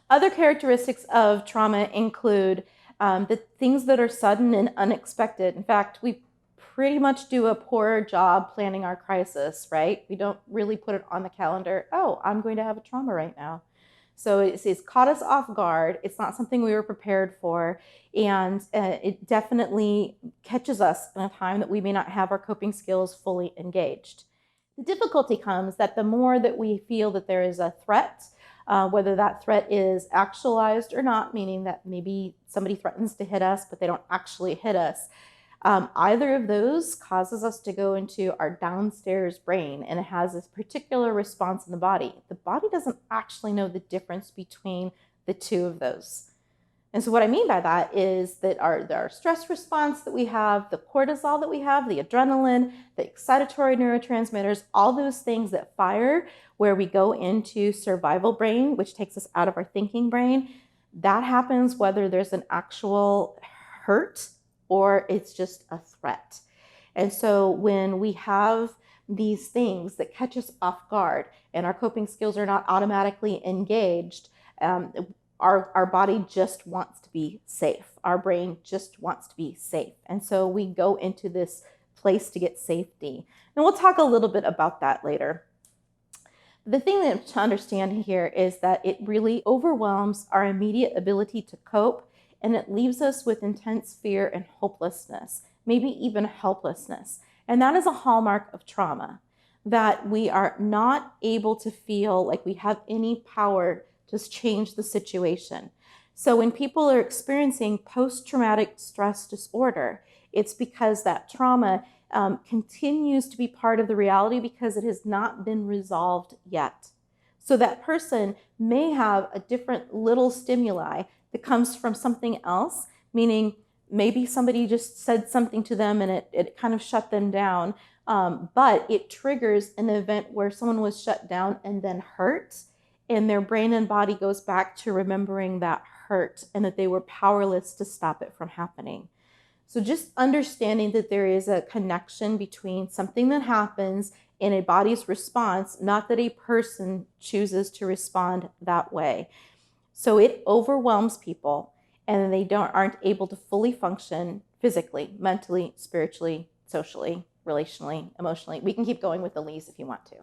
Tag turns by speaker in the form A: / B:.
A: Other characteristics of trauma include the things that are sudden and unexpected. In fact, we pretty much do a poor job planning our crisis, right? We don't really put it on the calendar. Oh, I'm going to have a trauma right now. So it's caught us off guard. It's not something we were prepared for. And it definitely catches us in a time that we may not have our coping skills fully engaged. The difficulty comes that the more that we feel that there is a threat, whether that threat is actualized or not, meaning that maybe somebody threatens to hit us, but they don't actually hit us, either of those causes us to go into our downstairs brain, and it has this particular response in the body. The body doesn't actually know the difference between the two of those. And so what I mean by that is that our stress response that we have, the cortisol that we have, the adrenaline, the excitatory neurotransmitters, all those things that fire where we go into survival brain, which takes us out of our thinking brain, that happens whether there's an actual hurt or it's just a threat. And so when we have these things that catch us off guard and our coping skills are not automatically engaged, our body just wants to be safe. Our brain just wants to be safe. And so we go into this place to get safety. And we'll talk a little bit about that later. The thing that to understand here is that it really overwhelms our immediate ability to cope, and it leaves us with intense fear and hopelessness, maybe even helplessness. And that is a hallmark of trauma, that we are not able to feel like we have any power to change the situation. So when people are experiencing post-traumatic stress disorder, it's because that trauma continues to be part of the reality because it has not been resolved yet. So that person may have a different little stimuli that comes from something else, meaning maybe somebody just said something to them and it kind of shut them down, but it triggers an event where someone was shut down and then hurt, and their brain and body goes back to remembering that hurt and that they were powerless to stop it from happening. So just understanding that there is a connection between something that happens and a body's response, not that a person chooses to respond that way. So it overwhelms people and they aren't able to fully function physically, mentally, spiritually, socially, relationally, emotionally. We can keep going with the Lees if you want to.